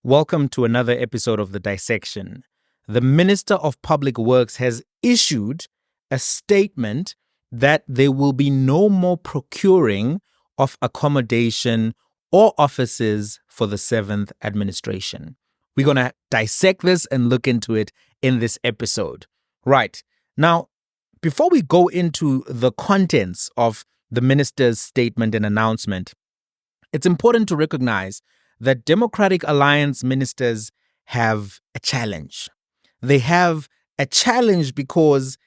Welcome to another episode of The Dissection. The Minister of Public Works has issued a statement that there will be no more procuring of accommodation or offices for the 7th administration. We're going to dissect this and look into it in this episode. Right. Now, before we go into the contents of the minister's statement and announcement, it's important to recognize that Democratic Alliance ministers have a challenge. They have a challenge because,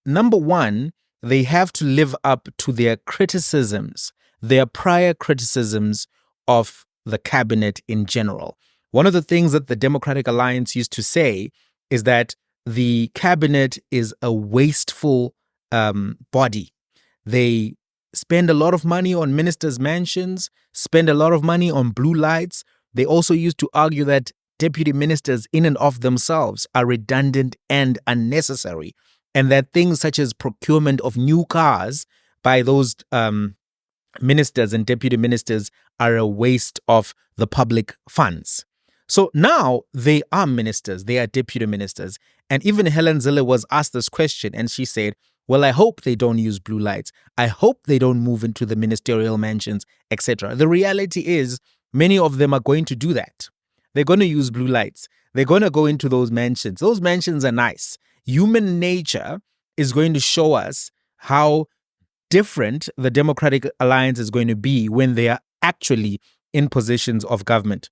number one, they have to live up to their criticisms, their prior criticisms of the cabinet in general. One of the things that the Democratic Alliance used to say is that the cabinet is a wasteful body. They spend a lot of money on ministers' mansions, spend a lot of money on blue lights. They also used to argue that deputy ministers in and of themselves are redundant and unnecessary, and that things such as procurement of new cars by those ministers and deputy ministers are a waste of the public funds. So now they are ministers, they are deputy ministers. And even Helen Zille was asked this question and she said, well, I hope they don't use blue lights. I hope they don't move into the ministerial mansions, etc. The reality is many of them are going to do that. They're going to use blue lights. They're going to go into those mansions. Those mansions are nice. Human nature is going to show us how different the Democratic Alliance is going to be when they are actually in positions of government.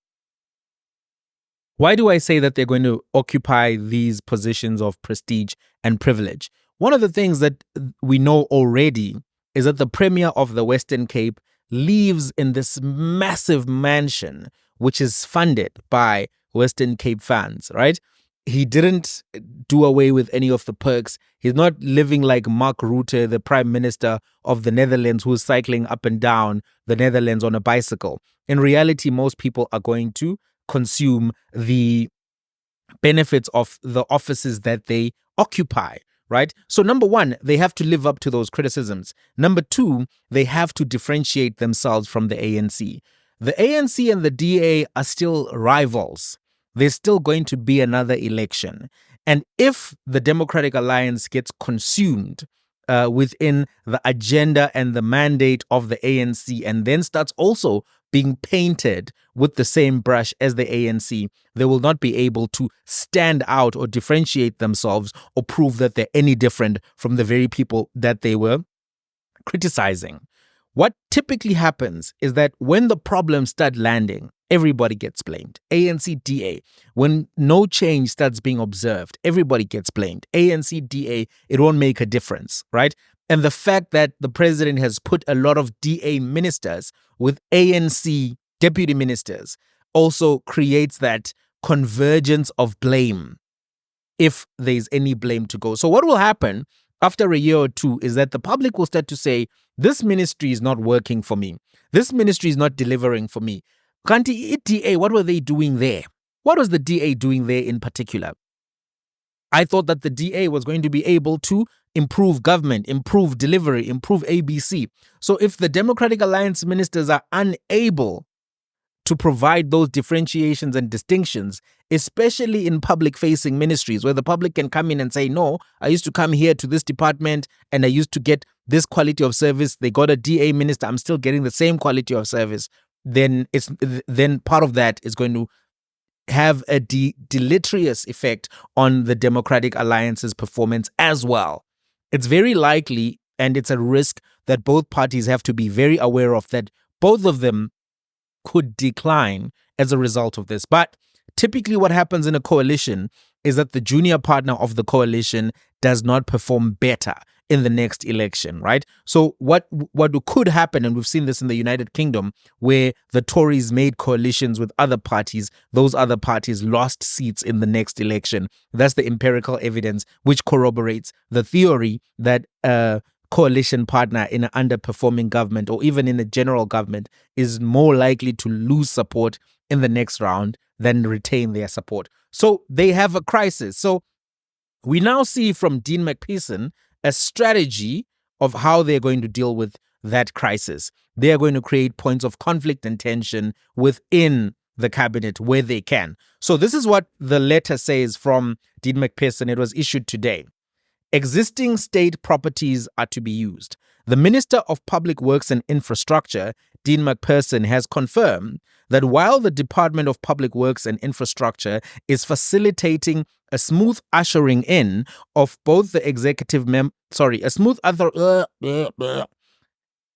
Why do I say that they're going to occupy these positions of prestige and privilege? One of the things that we know already is that the Premier of the Western Cape lives in this massive mansion, which is funded by Western Cape funds, right? He didn't do away with any of the perks. He's not living like Mark Rutte, the Prime Minister of the Netherlands, who's cycling up and down the Netherlands on a bicycle. In reality, most people are going to consume the benefits of the offices that they occupy. Right? So number one, they have to live up to those criticisms. Number two, they have to differentiate themselves from the ANC. The ANC and the DA are still rivals. There's still going to be another election. And if the Democratic Alliance gets consumed within the agenda and the mandate of the ANC and then starts also being painted with the same brush as the ANC, they will not be able to stand out or differentiate themselves or prove that they're any different from the very people that they were criticizing. What typically happens is that when the problems start landing, everybody gets blamed. ANC, DA. When no change starts being observed, everybody gets blamed. ANC, DA, it won't make a difference, right? And the fact that the president has put a lot of DA ministers with ANC deputy ministers also creates that convergence of blame, if there's any blame to go. So what will happen after a year or two is that the public will start to say, this ministry is not working for me. This ministry is not delivering for me. Kanti, DA, what were they doing there? What was the DA doing there in particular? I thought that the DA was going to be able to improve government, improve delivery, improve ABC. So if the Democratic Alliance ministers are unable to provide those differentiations and distinctions, especially in public-facing ministries where the public can come in and say, no, I used to come here to this department and I used to get this quality of service. They got a DA minister, I'm still getting the same quality of service. Then part of that is going to have a deleterious effect on the Democratic Alliance's performance as well. It's very likely, and it's a risk that both parties have to be very aware of, that both of them could decline as a result of this. But typically what happens in a coalition is that the junior partner of the coalition does not perform better in the next election, right? So what could happen, and we've seen this in the United Kingdom, where the Tories made coalitions with other parties, those other parties lost seats in the next election. That's the empirical evidence which corroborates the theory that a coalition partner in an underperforming government or even in a general government is more likely to lose support in the next round than retain their support. So they have a crisis. So we now see from Dean Macpherson a strategy of how they're going to deal with that crisis. They are going to create points of conflict and tension within the cabinet where they can. So this is what the letter says from Dean Macpherson. It was issued today. Existing state properties are to be used. The Minister of Public Works and Infrastructure, Dean Macpherson, has confirmed that while the Department of Public Works and Infrastructure is facilitating a smooth ushering in of both the executive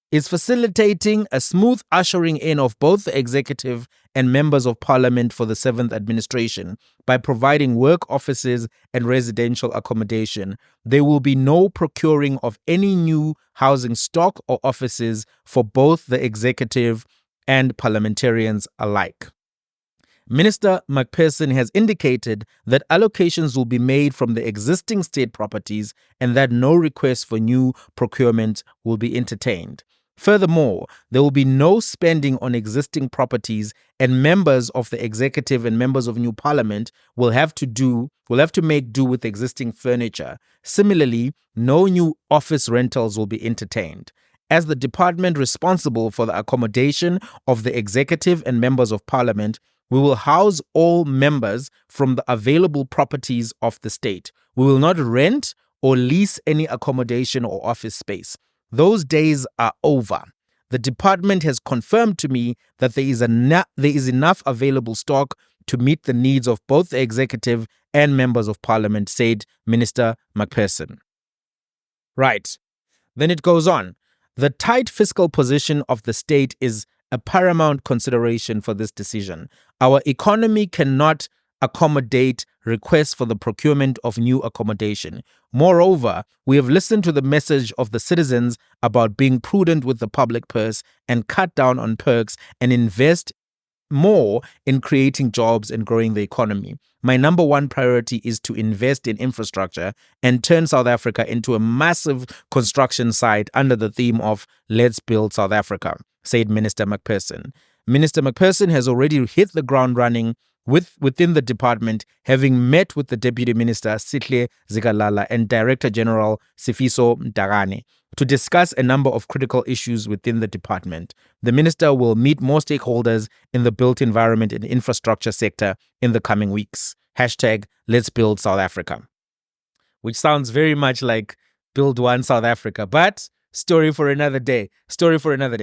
is facilitating a smooth ushering in of both the executive and members of parliament for the 7th administration by providing work offices and residential accommodation. There will be no procuring of any new housing stock or offices for both the executive and parliamentarians alike. Minister Macpherson has indicated that allocations will be made from the existing state properties and that no request for new procurement will be entertained. Furthermore, there will be no spending on existing properties, and members of the executive and members of new parliament will have to make do with existing furniture. Similarly, no new office rentals will be entertained. As the department responsible for the accommodation of the executive and members of parliament, we will house all members from the available properties of the state. We will not rent or lease any accommodation or office space. Those days are over. The department has confirmed to me that there is enough available stock to meet the needs of both the executive and members of parliament, said Minister Macpherson. Right. Then it goes on. The tight fiscal position of the state is a paramount consideration for this decision. Our economy cannot accommodate requests for the procurement of new accommodation. Moreover, we have listened to the message of the citizens about being prudent with the public purse and cut down on perks and invest more in creating jobs and growing the economy. My number one priority is to invest in infrastructure and turn South Africa into a massive construction site under the theme of Let's Build South Africa, said Minister Macpherson. Minister Macpherson has already hit the ground running within the department, having met with the Deputy Minister Sihle Zikalala and Director General Sifiso Mdagane to discuss a number of critical issues within the department. The minister will meet more stakeholders in the built environment and infrastructure sector in the coming weeks. Hashtag Let's Build South Africa. Which sounds very much like Build One South Africa, but story for another day.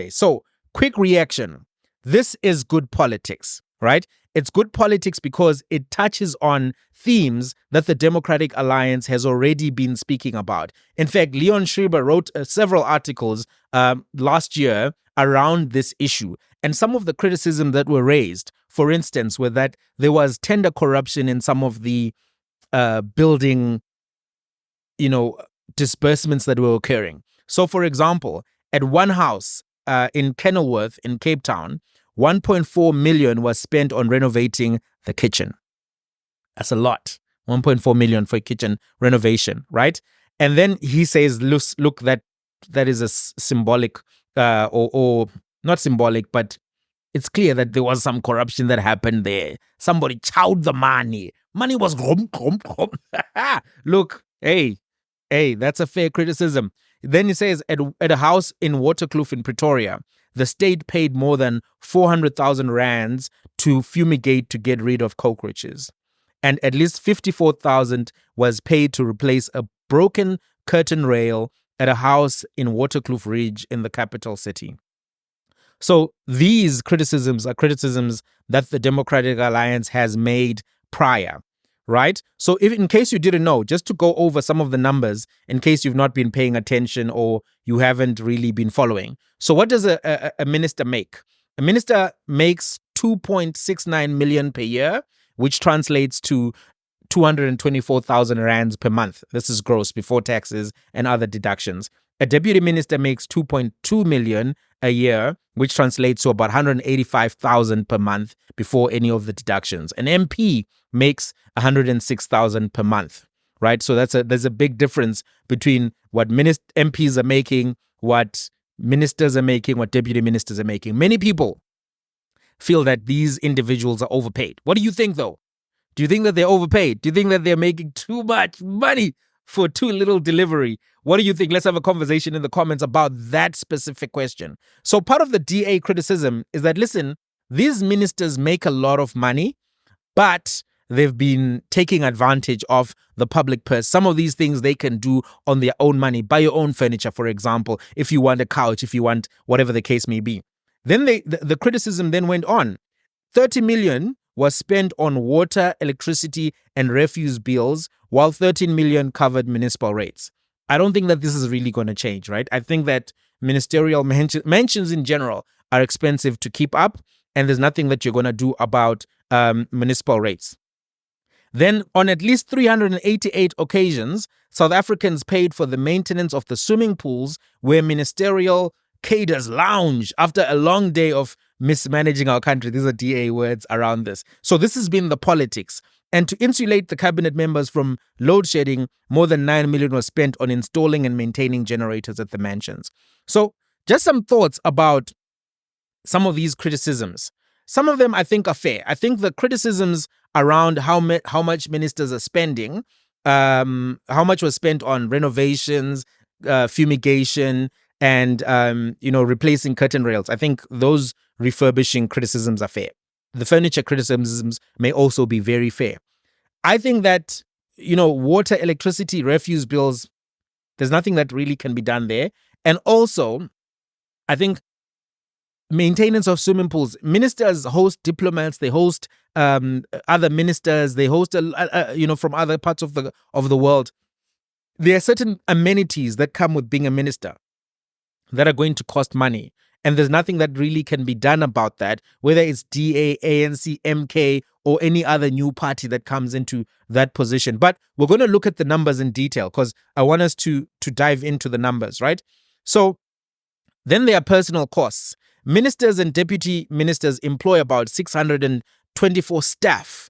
So, quick reaction. This is good politics, right? It's good politics because it touches on themes that the Democratic Alliance has already been speaking about. In fact, Leon Schreiber wrote several articles last year around this issue. And some of the criticism that were raised, for instance, were that there was tender corruption in some of the building, disbursements that were occurring. So, for example, at one house in Kenilworth in Cape Town, 1.4 million was spent on renovating the kitchen. That's a lot. 1.4 million for a kitchen renovation, right? And then he says, look, that is a symbolic, or not symbolic, but it's clear that there was some corruption that happened there. Somebody chowed the money. Money was grom. Look, hey, that's a fair criticism. Then he says, at a house in Waterkloof in Pretoria, the state paid more than 400,000 rands to fumigate to get rid of cockroaches. And at least 54,000 was paid to replace a broken curtain rail at a house in Waterkloof Ridge in the capital city. So these criticisms are criticisms that the Democratic Alliance has made prior, right? So if, in case you didn't know, just to go over some of the numbers, in case you've not been paying attention or you haven't really been following. So what does a minister make? A minister makes 2.69 million per year, which translates to 224,000 rands per month. This is gross before taxes and other deductions. A deputy minister makes 2.2 million a year, which translates to about 185,000 per month before any of the deductions. An MP makes 106,000 per month, right? So there's a big difference between what MPs are making, what ministers are making, what deputy ministers are making. Many people feel that these individuals are overpaid. What do you think, though? Do you think that they're overpaid? Do you think that they're making too much money for too little delivery? What do you think? Let's have a conversation in the comments about that specific question. So part of the DA criticism is that, listen, these ministers make a lot of money, but they've been taking advantage of the public purse. Some of these things they can do on their own money, buy your own furniture, for example, if you want a couch, if you want whatever the case may be. Then the criticism then went on. 30 million was spent on water, electricity, and refuse bills, while 13 million covered municipal rates. I don't think that this is really going to change, right? I think that ministerial mansions in general are expensive to keep up, and there's nothing that you're going to do about municipal rates. Then, on at least 388 occasions, South Africans paid for the maintenance of the swimming pools where ministerial cadres lounge after a long day of mismanaging our country. These are DA words around this. So this has been the politics. And to insulate the cabinet members from load shedding, more than 9 million was spent on installing and maintaining generators at the mansions. So just some thoughts about some of these criticisms. Some of them I think are fair. I think the criticisms around how much ministers are spending, how much was spent on renovations, fumigation, and replacing curtain rails. I think those refurbishing criticisms are fair. The furniture criticisms may also be very fair. I think that water, electricity, refuse bills, there's nothing that really can be done there. And also, I think maintenance of swimming pools. Ministers host diplomats. They host other ministers. They host from other parts of the world. There are certain amenities that come with being a minister that are going to cost money, and there's nothing that really can be done about that. Whether it's DA, ANC, MK, or any other new party that comes into that position. But we're going to look at the numbers in detail because I want us to dive into the numbers, right? So then there are personal costs. Ministers and deputy ministers employ about 624 staff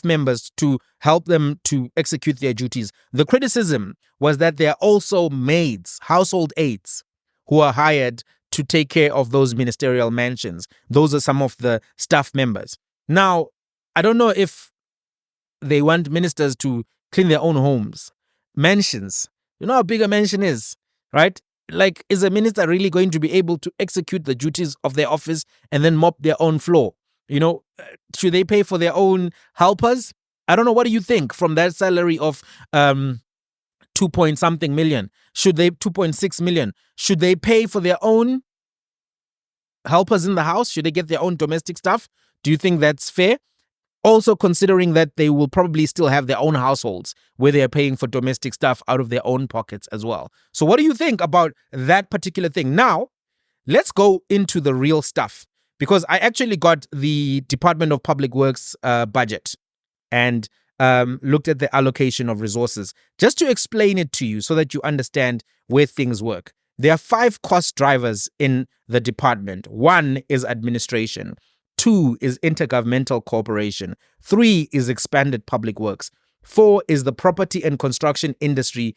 members to help them to execute their duties. The criticism was that there are also maids, household aides, who are hired to take care of those ministerial mansions. Those are some of the staff members. Now, I don't know if they want ministers to clean their own homes, mansions. You know how big a mansion is, right? Like, is a minister really going to be able to execute the duties of their office and then mop their own floor? Should they pay for their own helpers? I don't know. What do you think from that salary of 2-point-something million? 2.6 million? Should they pay for their own helpers in the house? Should they get their own domestic stuff? Do you think that's fair? Also considering that they will probably still have their own households where they are paying for domestic stuff out of their own pockets as well. So what do you think about that particular thing? Now, let's go into the real stuff, because I actually got the Department of Public Works budget and looked at the allocation of resources just to explain it to you so that you understand where things work. There are 5 cost drivers in the department. 1 is administration. 2 is intergovernmental cooperation. 3 is expanded public works. 4 is the property and construction industry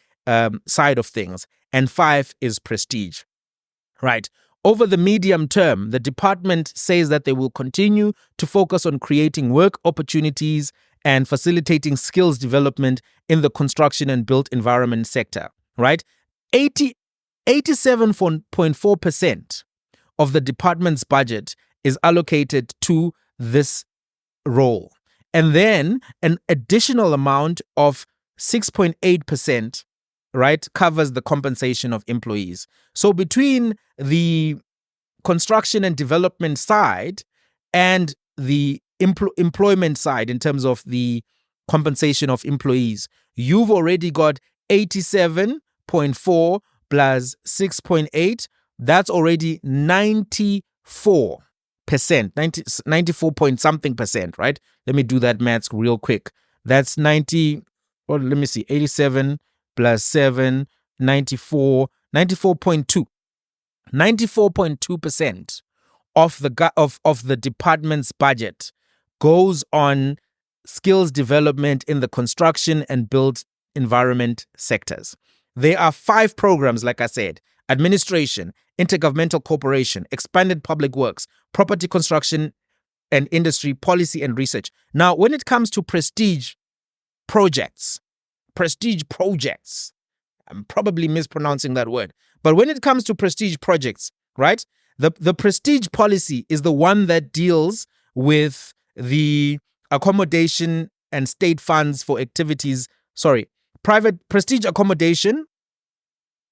side of things. And 5 is prestige. Right. Over the medium term, the department says that they will continue to focus on creating work opportunities and facilitating skills development in the construction and built environment sector. Right. 87.4% of the department's budget is allocated to this role. And then an additional amount of 6.8%, right, covers the compensation of employees. So between the construction and development side and the employment side in terms of the compensation of employees, you've already got 87.4 plus 6.8. That's already 94%, 94 point something percent, right? Let me do that maths real quick. That's 87 plus 7, 94, 94.2. 94.2% of the department's budget goes on skills development in the construction and built environment sectors. There are 5 programs, like I said: administration, intergovernmental cooperation, expanded public works, property construction and industry, policy and research. Now, when it comes to prestige projects, I'm probably mispronouncing that word, but when it comes to prestige projects, right, The prestige policy is the one that deals with the accommodation and state funds for activities. Sorry, private prestige accommodation.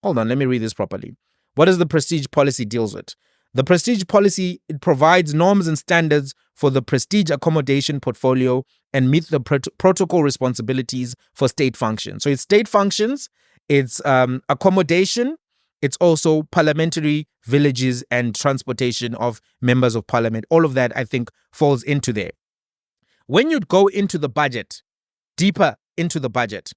Hold on, let me read this properly. What does the prestige policy deals with? The prestige policy, it provides norms and standards for the prestige accommodation portfolio and meet the protocol responsibilities for state functions. So it's state functions, it's accommodation, it's also parliamentary villages and transportation of members of parliament. All of that, I think, falls into there. When you go into the budget, deeper into the budget,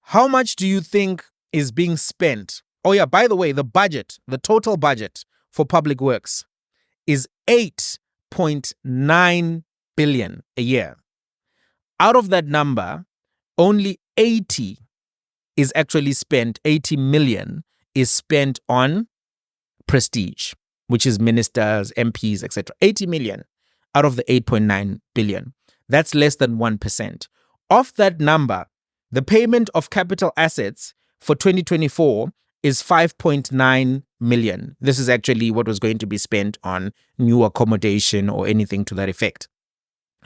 how much do you think is being spent? Oh yeah, by the way, the total budget for public works is 8.9 billion a year. Out of that number, only 80 is actually spent, 80 million is spent on prestige, which is ministers, MPs, etc. 80 million out of the 8.9 billion. That's less than 1%. Of that number, the payment of capital assets for 2024 is 5.9 million. This is actually what was going to be spent on new accommodation or anything to that effect,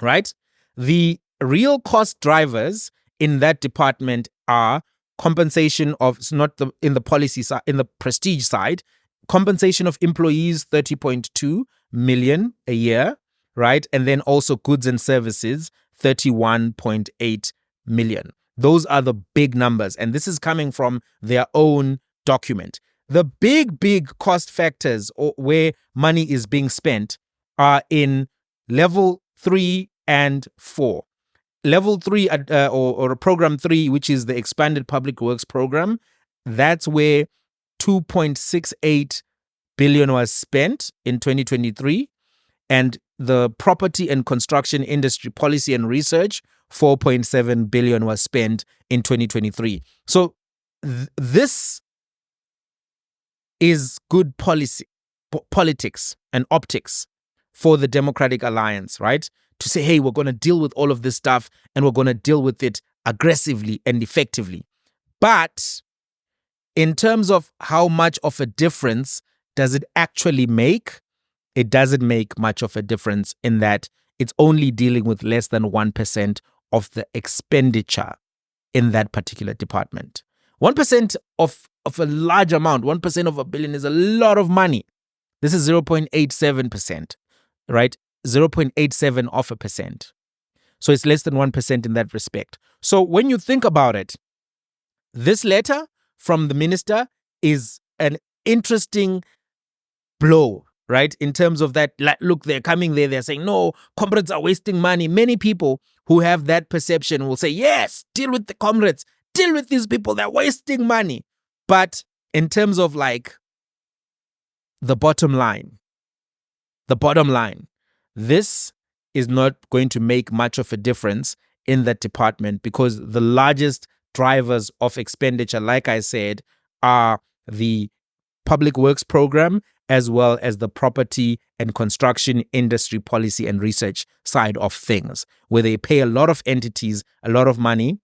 right? The real cost drivers in that department are compensation of, not the, in the policy side, in the prestige side, compensation of employees, 30.2 million a year, right? And then also goods and services, 31.8 million. Those are the big numbers. And this is coming from their own document. The big cost factors where money is being spent are in level 3 and 4. Level 3 or program 3, which is the expanded public works program, that's where 2.68 billion was spent in 2023. And the property and construction industry policy and research, 4.7 billion was spent in 2023. So this is good politics and optics for the Democratic Alliance, right? To say, hey, we're going to deal with all of this stuff and we're going to deal with it aggressively and effectively. But in terms of how much of a difference does it actually make, it doesn't make much of a difference in that it's only dealing with less than 1% of the expenditure in that particular department. 1% of a large amount, 1% of a billion is a lot of money. This is 0.87%, right? 0.87 of a percent. So it's less than 1% in that respect. So when you think about it, this letter from the minister is an interesting blow, right? In terms of that, look, they're coming there, they're saying, no, comrades are wasting money. Many people who have that perception will say, yes, deal with the comrades, deal with these people, they're wasting money. But in terms of like the bottom line, this is not going to make much of a difference in that department because the largest drivers of expenditure, like I said, are the public works program as well as the property and construction industry policy and research side of things, where they pay a lot of entities a lot of money.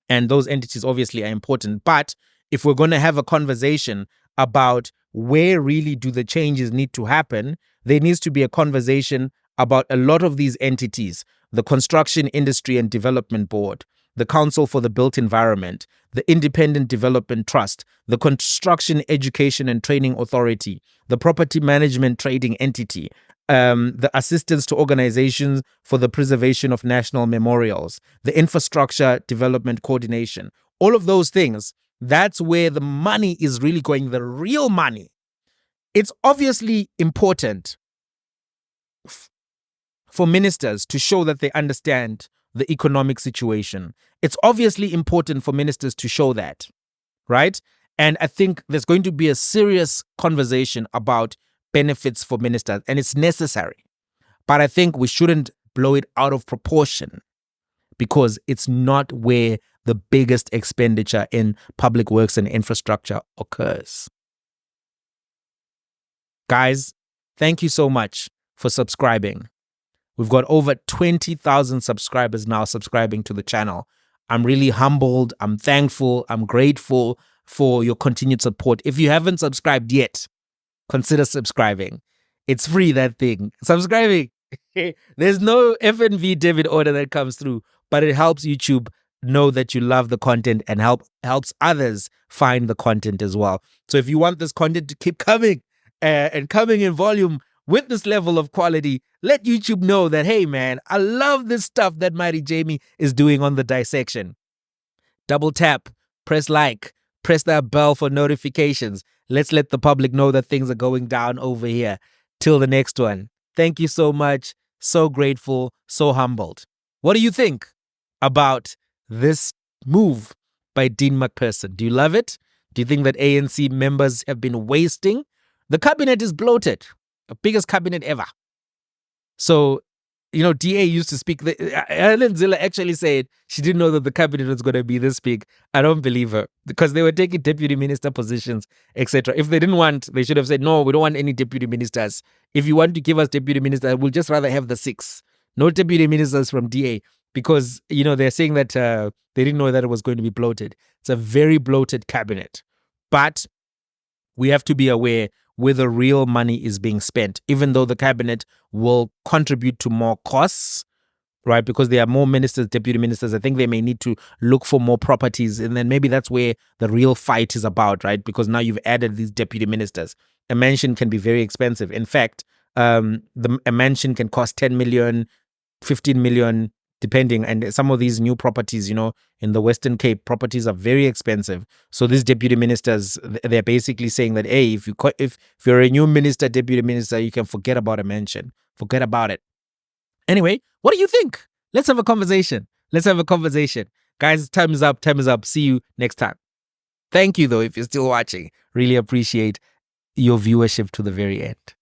And those entities obviously are important. But if we're going to have a conversation about where really do the changes need to happen, there needs to be a conversation about a lot of these entities: the Construction Industry and Development Board, the Council for the Built Environment, the Independent Development Trust, the Construction Education and Training Authority, the Property Management Trading Entity, the Assistance to Organizations for the Preservation of National Memorials, the Infrastructure Development Coordination. All of those things, that's where the money is really going, the real money. It's obviously important for ministers to show that they understand the economic situation. It's obviously important for ministers to show that, right? And I think there's going to be a serious conversation about benefits for ministers, and it's necessary. But I think we shouldn't blow it out of proportion because it's not where the biggest expenditure in public works and infrastructure occurs. Guys, thank you so much for subscribing. We've got over 20,000 subscribers now subscribing to the channel. I'm really humbled. I'm thankful. I'm grateful for your continued support. If you haven't subscribed yet, consider subscribing. It's free, that thing. Subscribing. There's no FNV debit order that comes through, but it helps YouTube know that you love the content and helps others find the content as well. So if you want this content to keep coming and coming in volume with this level of quality, let YouTube know that, hey man, I love this stuff that Mighty Jamie is doing on the dissection. Double tap, press like, press that bell for notifications. Let's let the public know that things are going down over here. Till the next one. Thank you so much. So grateful, so humbled. What do you think about this move by Dean Macpherson? Do you love it? Do you think that ANC members have been wasting? The cabinet is bloated, the biggest cabinet ever. So, DA used to speak. Helen Zille actually said she didn't know that the cabinet was going to be this big. I don't believe her, because they were taking deputy minister positions, etc. If they didn't want, they should have said, no, we don't want any deputy ministers. If you want to give us deputy ministers, we'll just rather have the 6. No deputy ministers from DA, because, they're saying that they didn't know that it was going to be bloated. It's a very bloated cabinet. But we have to be aware where the real money is being spent, even though the cabinet will contribute to more costs, right? Because there are more ministers, deputy ministers. I think they may need to look for more properties. And then maybe that's where the real fight is about, right? Because now you've added these deputy ministers. A mansion can be very expensive. In fact, a mansion can cost 10 million, 15 million, depending. And some of these new properties, in the Western Cape, properties are very expensive. So these deputy ministers, they're basically saying that, hey, if you're a new minister, deputy minister, you can forget about a mansion. Forget about it. Anyway, what do you think? Let's have a conversation. Guys, time is up. See you next time. Thank you, though, if you're still watching. Really appreciate your viewership to the very end.